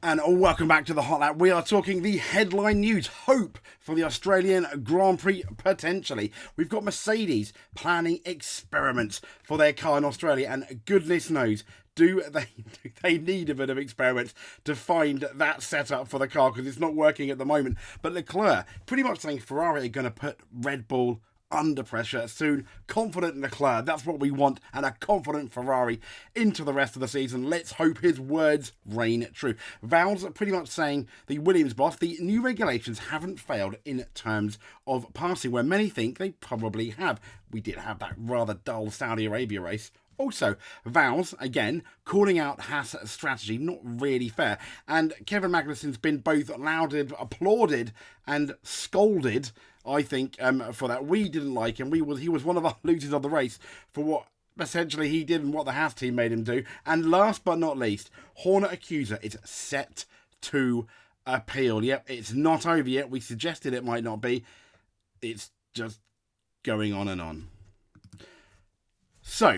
And welcome back to the Hot Lap. We are talking the headline news. Hope for the Australian Grand Prix, potentially. We've got Mercedes planning experiments for their car in Australia. And goodness knows, do they need a bit of experiments to find that setup for the car, because it's not working at the moment. But Leclerc pretty much saying Ferrari are going to put Red Bull under pressure soon. Confident Leclerc, that's what we want, and a confident Ferrari into the rest of the season. Let's hope his words reign true. Vowles are pretty much saying the Williams boss, the new regulations haven't failed in terms of passing, where many think they probably have. We did have that rather dull Saudi Arabia race. Also, Vowles, again, calling out Haas' strategy, not really fair. And Kevin Magnussen's been both lauded, applauded, and scolded, I think, for that. We didn't like him. He was one of our losers of the race for what essentially he did and what the Haas team made him do. And last but not least, Horner accuser is set to appeal. Yep, it's not over yet. We suggested it might not be. It's just going on and on. So,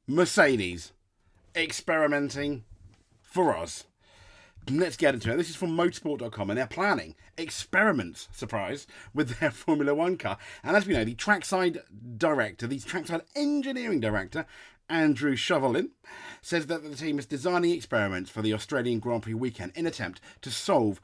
Mercedes experimenting for us. Let's get into it. This is from motorsport.com, and they're planning experiments, surprise, with their Formula One car. And as we know, the trackside engineering director, Andrew Chauvelin, says that the team is designing experiments for the Australian Grand Prix weekend in an attempt to solve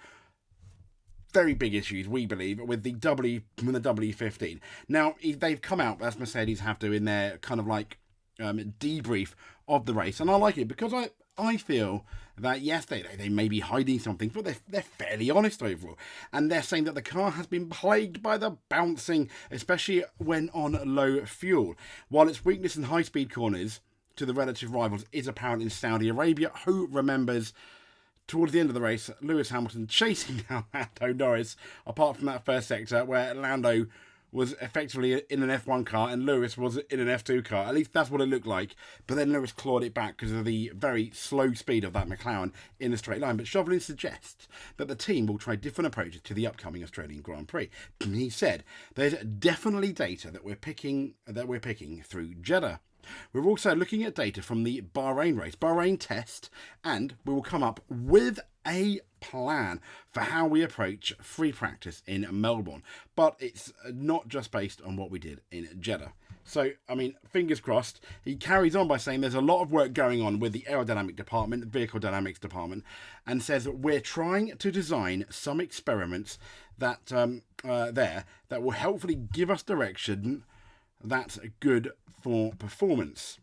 very big issues, we believe, with the W15. Now, they've come out, as Mercedes have to, in their kind of like debrief of the race, and I like it because I feel that yes, they may be hiding something, but they're fairly honest overall, and they're saying that the car has been plagued by the bouncing, especially when on low fuel, while its weakness in high-speed corners to the relative rivals is apparent in Saudi Arabia. Who remembers towards the end of the race, Lewis Hamilton chasing down Lando Norris, apart from that first sector where Lando was effectively in an F1 car and Lewis was in an F2 car. At least that's what it looked like. But then Lewis clawed it back because of the very slow speed of that McLaren in a straight line. But Chauvelin suggests that the team will try different approaches to the upcoming Australian Grand Prix. He said, "There's definitely data that we're picking through Jeddah. We're also looking at data from the Bahrain test, and we will come up with a plan for how we approach free practice in Melbourne. But it's not just based on what we did in Jeddah." So, I mean, fingers crossed. He carries on by saying there's a lot of work going on with the aerodynamic department, the vehicle dynamics department, and says that we're trying to design some experiments that that will hopefully give us direction that's good for performance.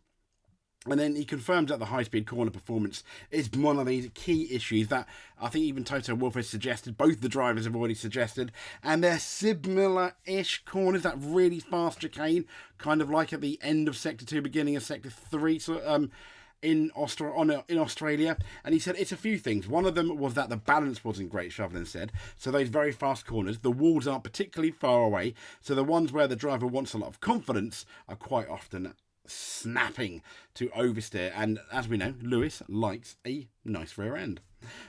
And then he confirms that the high-speed corner performance is one of these key issues that I think even Toto Wolff has suggested, both the drivers have already suggested, and they're similar-ish corners, that really fast chicane, kind of like at the end of Sector 2, beginning of Sector 3, so, in Australia. And he said it's a few things. One of them was that the balance wasn't great, Chauvelin said. So those very fast corners, the walls aren't particularly far away, so the ones where the driver wants a lot of confidence are quite often snapping to oversteer. And as we know, Lewis likes a nice rear end.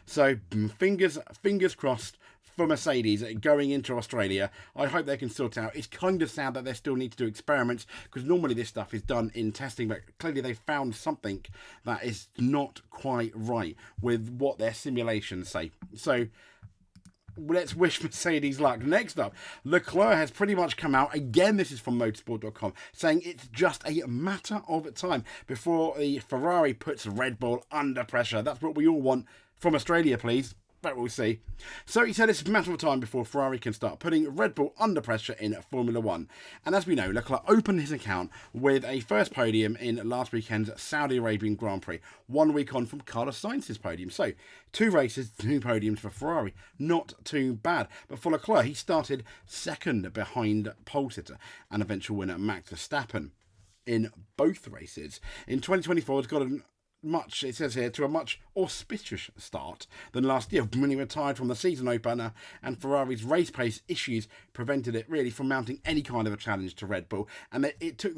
So fingers crossed for Mercedes going into Australia. I hope they can sort out. It's kind of sad that they still need to do experiments, because normally this stuff is done in testing, but clearly they found something that is not quite right with what their simulations say. So let's wish Mercedes luck. Next up, Leclerc has pretty much come out, again this is from motorsport.com, saying it's just a matter of time before the Ferrari puts Red Bull under pressure. That's what we all want from Australia, please. But we'll see. So he said it's a matter of time before Ferrari can start putting Red Bull under pressure in Formula One. And as we know, Leclerc opened his account with a first podium in last weekend's Saudi Arabian Grand Prix, 1 week on from Carlos Sainz's podium. So 2 races, 2 podiums for Ferrari. Not too bad. But for Leclerc, he started second behind pole sitter and eventual winner Max Verstappen in both races. In 2024, it's got it says here, to a much auspicious start than last year when he retired from the season opener, and Ferrari's race pace issues prevented it really from mounting any kind of a challenge to Red Bull, and it took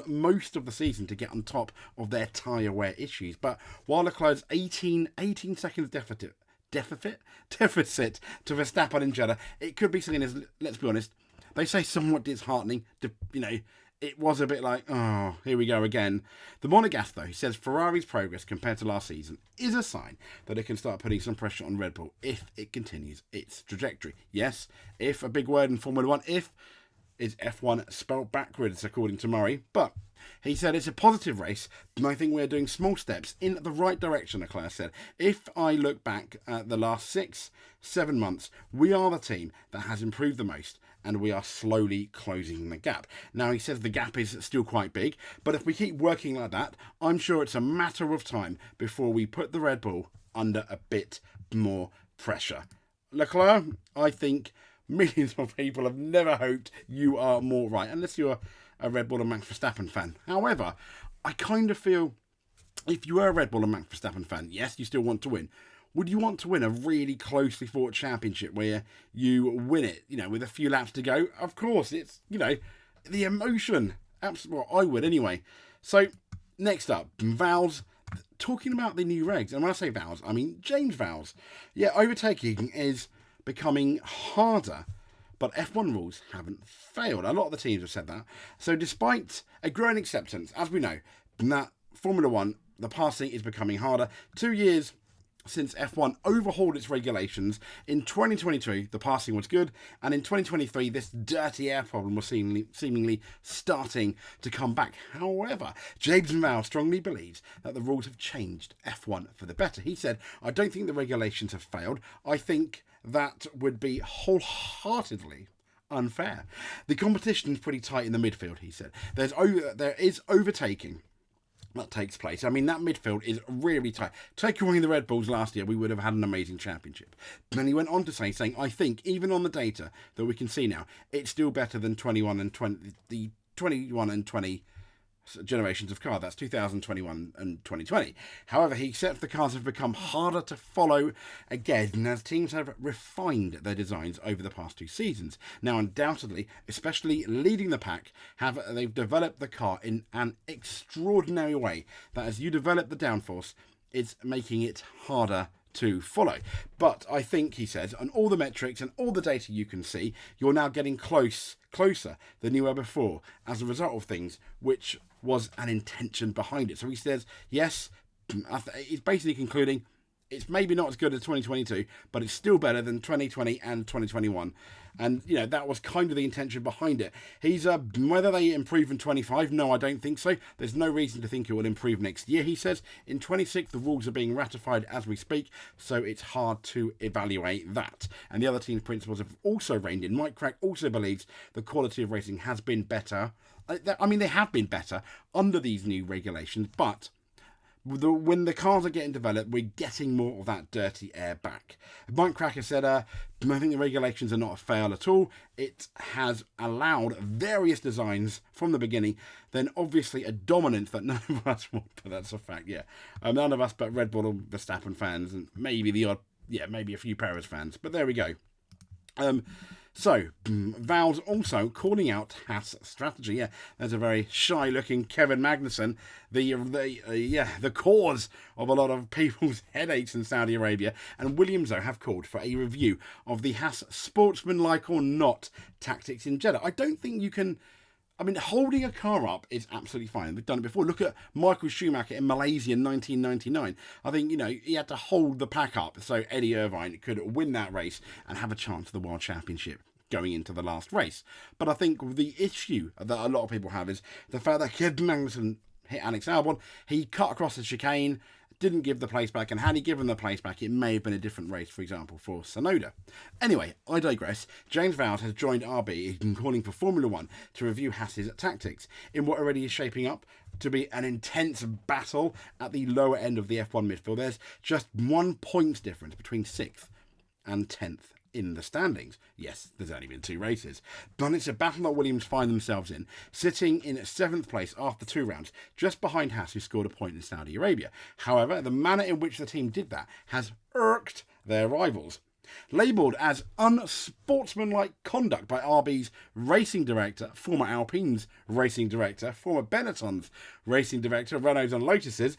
most of the season to get on top of their tyre wear issues. But while Leclerc's 18 seconds deficit to Verstappen in Jeddah, it could be seen as, let's be honest, they say somewhat disheartening, it was a bit like, oh, here we go again. The Monegasque, though, he says Ferrari's progress compared to last season is a sign that it can start putting some pressure on Red Bull if it continues its trajectory. Yes, if, a big word in Formula 1, if is F1 spelled backwards, according to Murray, but he said it's a positive race, and I think we're doing small steps in the right direction, Leclerc said. If I look back at the last 6-7 months, we are the team that has improved the most, and we are slowly closing the gap. Now, he says the gap is still quite big, but if we keep working like that, I'm sure it's a matter of time before we put the Red Bull under a bit more pressure. Leclerc, I think millions of people have never hoped you are more right, unless you're a Red Bull and Max Verstappen fan. However, I kind of feel if you are a Red Bull and Max Verstappen fan, yes, you still want to win. Would you want to win a really closely fought championship where you win it, with a few laps to go? Of course, it's, the emotion. Absolutely, well, I would anyway. So, next up, Vowles. Talking about the new regs, and when I say Vowles, I mean James Vowles. Yeah, overtaking is becoming harder, but F1 rules haven't failed. A lot of the teams have said that. So despite a growing acceptance, as we know, that Formula 1, the passing is becoming harder. 2 years since F1 overhauled its regulations, in 2022 the passing was good, and in 2023 this dirty air problem was seemingly starting to come back. However, James Vowles strongly believes that the rules have changed F1 for the better. He said, I don't think the regulations have failed. I think that would be wholeheartedly unfair. The competition is pretty tight in the midfield, he said. There is overtaking that takes place. I mean, that midfield is really tight. Take away the Red Bulls last year, we would have had an amazing championship. And he went on to saying, I think even on the data that we can see now, it's still better than the 21 and 20 generations of car. That's 2021 and 2020. However, he accepts the cars have become harder to follow again as teams have refined their designs over the past 2 seasons. Now, undoubtedly, especially leading the pack, they've developed the car in an extraordinary way that as you develop the downforce, it's making it harder to follow. But I think, he says, on all the metrics and all the data you can see, you're now getting closer than you were before as a result of things, which was an intention behind it. So he says, yes, he's basically concluding it's maybe not as good as 2022, but it's still better than 2020 and 2021. And, that was kind of the intention behind it. He's, whether they improve in 25, no, I don't think so. There's no reason to think it will improve next year, he says. In 26, the rules are being ratified as we speak, so it's hard to evaluate that. And the other team's principles have also reined in. Mike Crack also believes the quality of racing has been better. I mean, they have been better under these new regulations, but when the cars are getting developed, we're getting more of that dirty air back. Mike Cracker said, I think the regulations are not a fail at all. It has allowed various designs from the beginning, then obviously a dominance that none of us want, but that's a fact, yeah. None of us but Red Bull and Verstappen fans, and maybe maybe a few Perez fans, but there we go. So, Vowles also calling out Haas strategy. Yeah, there's a very shy-looking Kevin Magnussen, the cause of a lot of people's headaches in Saudi Arabia. And Williams, though, have called for a review of the Haas sportsmanlike or not tactics in Jeddah. I don't think you can. I mean, holding a car up is absolutely fine. We've done it before. Look at Michael Schumacher in Malaysia in 1999. I think, he had to hold the pack up so Eddie Irvine could win that race and have a chance at the World Championship going into the last race. But I think the issue that a lot of people have is the fact that Kevin Magnussen hit Alex Albon. He cut across the chicane, didn't give the place back, and had he given the place back, it may have been a different race, for example, for Tsunoda. Anyway, I digress. James Vowles has joined RB in calling for Formula 1 to review Haas's tactics in what already is shaping up to be an intense battle at the lower end of the F1 midfield. There's just 1 point difference between 6th and 10th in the standings. Yes, there's only been 2 races, but it's a battle that Williams find themselves in, sitting in 7th place after 2 rounds, just behind Haas, who scored a point in Saudi Arabia. However, the manner in which the team did that has irked their rivals. Labelled as unsportsmanlike conduct by RB's racing director, former Alpine's racing director, former Benetton's racing director, Renault's and Lotus's,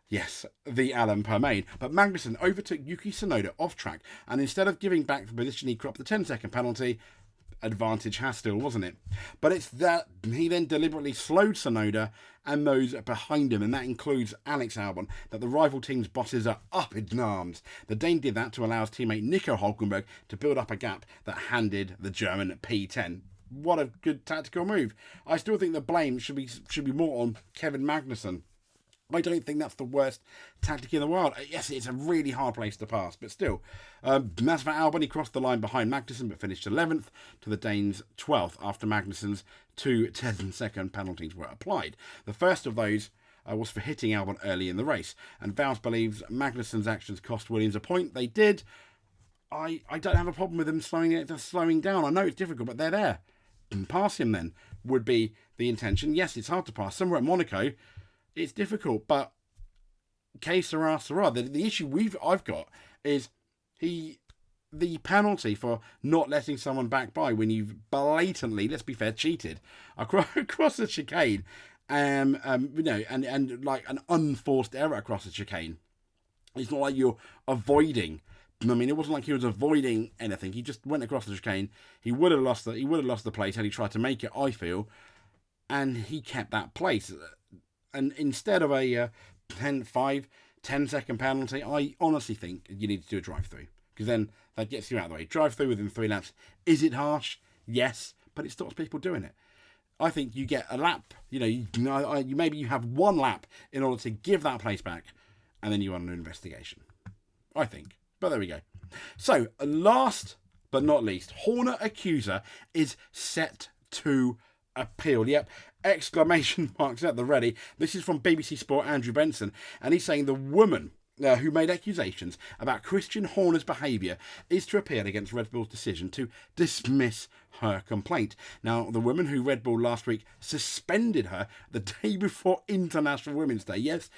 yes, the Alain Permain. But Magnussen overtook Yuki Tsunoda off track, and instead of giving back the position, he cropped the 10-second penalty. advantage Haas still, wasn't it? But it's that he then deliberately slowed Tsunoda and those behind him, and that includes Alex Albon, that the rival team's bosses are up in arms. The Dane did that to allow his teammate Nico Hulkenberg to build up a gap that handed the German P10. What a good tactical move. I still think the blame should be more on Kevin Magnussen. I don't think that's the worst tactic in the world. Yes, it's a really hard place to pass, but still. As for Albon, he crossed the line behind Magnussen, but finished 11th to the Danes' 12th after Magnussen's 2 10-second penalties were applied. The first of those was for hitting Albon early in the race, and Vowles believes Magnussen's actions cost Williams a point. They did. I don't have a problem with them slowing down. I know it's difficult, but they're there. Pass him then would be the intention. Yes, it's hard to pass. Somewhere at Monaco, it's difficult, but que sera, sera. The issue I've got is the penalty for not letting someone back by when you've blatantly, let's be fair, cheated across the chicane, and like an unforced error across the chicane. It's not like you're avoiding. I mean, it wasn't like he was avoiding anything. He just went across the chicane. He would have lost the place had he tried to make it, I feel, and he kept that place. And instead of a 10-second penalty, I honestly think you need to do a drive-through, because then that gets you out of the way. Drive-through within 3 laps. Is it harsh? Yes, but it stops people doing it. I think you get a lap. Maybe you have 1 lap in order to give that place back, and then you want an investigation. I think. But there we go. So, last but not least, Horner accuser is set to appeal. Yep, exclamation marks at the ready. This is from BBC Sport Andrew Benson, and he's saying the woman who made accusations about Christian Horner's behaviour is to appeal against Red Bull's decision to dismiss her complaint. Now, the woman who Red Bull last week suspended her the day before International Women's Day. Yes,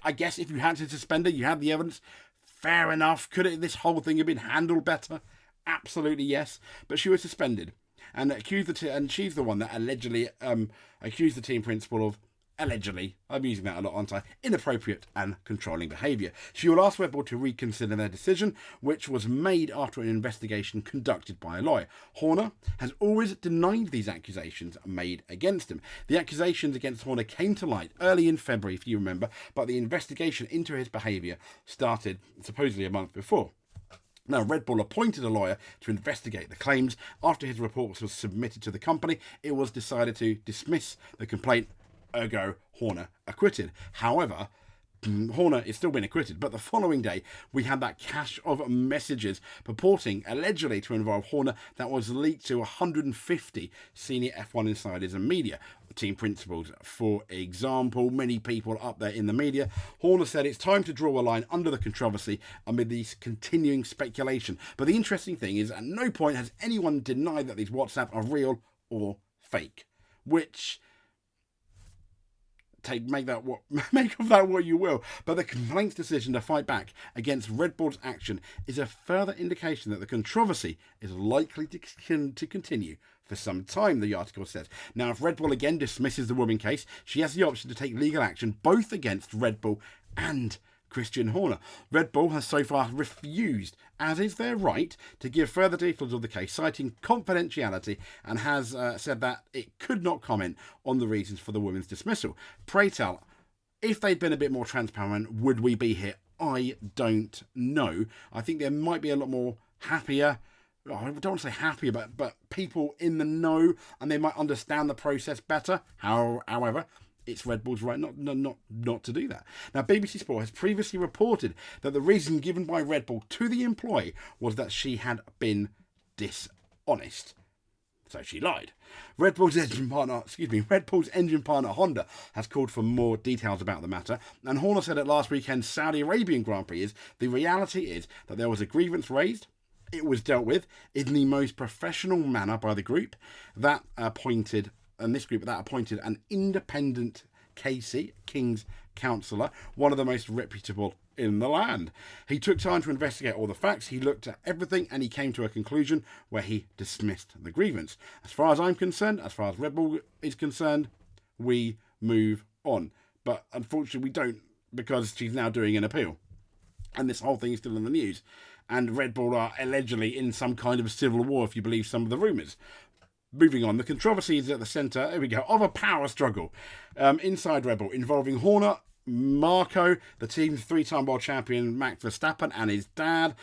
I guess if you had to suspend her, you had the evidence. Fair enough. Could this whole thing have been handled better? Absolutely yes. But she was suspended and and she's the one that allegedly accused the team principal of, allegedly, I'm using that a lot, aren't I, inappropriate and controlling behaviour. She will ask Red Bull to reconsider their decision, which was made after an investigation conducted by a lawyer. Horner has always denied these accusations made against him. The accusations against Horner came to light early in February, if you remember, but the investigation into his behaviour started supposedly a month before. Now, Red Bull appointed a lawyer to investigate the claims. After his report was submitted to the company, it was decided to dismiss the complaint. Ergo, Horner acquitted. However, Horner is still been acquitted, but the following day we had that cache of messages purporting allegedly to involve Horner that was leaked to 150 senior F1 insiders and media. Team principals, for example, many people up there in the media. Horner said it's time to draw a line under the controversy amid these continuing speculation. But the interesting thing is, at no point has anyone denied that these WhatsApp are real or fake, which... make of that what you will, but the complaint's decision to fight back against Red Bull's action is a further indication that the controversy is likely to continue for some time, the article says. Now, if Red Bull again dismisses the woman case, she has the option to take legal action both against Red Bull and Christian Horner. Red Bull has so far refused, as is their right, to give further details of the case, citing confidentiality, and has said that it could not comment on the reasons for the woman's dismissal. Pray tell, if they'd been a bit more transparent, would we be here? I don't know. I think there might be a lot more happier, I don't want to say happier, but people in the know, and they might understand the process better. However, it's Red Bull's right not to do that. Now, BBC Sport has previously reported that the reason given by Red Bull to the employee was that she had been dishonest. So she lied. Red Bull's engine partner Honda has called for more details about the matter, and Horner said at last weekend's Saudi Arabian Grand Prix the reality is that there was a grievance raised. It was dealt with in the most professional manner by the group that appointed an independent KC, King's Counsellor, one of the most reputable in the land. He took time to investigate all the facts, he looked at everything, and he came to a conclusion where he dismissed the grievance. As far as I'm concerned, as far as Red Bull is concerned, we move on. But unfortunately we don't, because she's now doing an appeal. And this whole thing is still in the news. And Red Bull are allegedly in some kind of civil war, if you believe some of the rumours. Moving on, the controversy is at the centre, here we go, of a power struggle inside Red Bull involving Horner, Marco, the team's 3-time world champion Max Verstappen and his dad,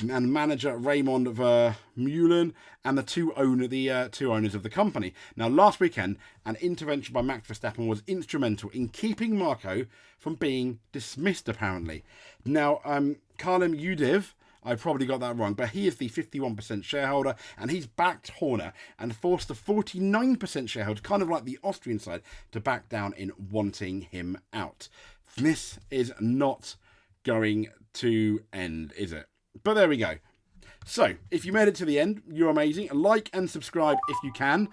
and manager Raymond Vermeulen, and the two owners of the company. Now, last weekend, an intervention by Max Verstappen was instrumental in keeping Marco from being dismissed, apparently. Now, Kalim Yudiv, I probably got that wrong, but he is the 51% shareholder, and he's backed Horner and forced the 49% shareholder, kind of like the Austrian side, to back down in wanting him out. This is not going to end, is it? But there we go. So, if you made it to the end, you're amazing. Like and subscribe if you can.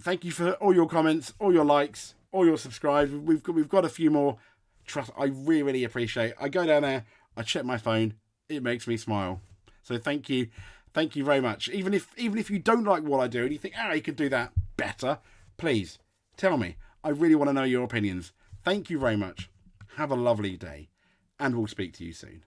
Thank you for all your comments, all your likes, all your subscribes. We've got a few more. Trust, I really, really appreciate it. I go down there, I check my phone. It makes me smile. So thank you. Thank you very much. Even if you don't like what I do and you think, you could do that better, please tell me. I really want to know your opinions. Thank you very much. Have a lovely day. And we'll speak to you soon.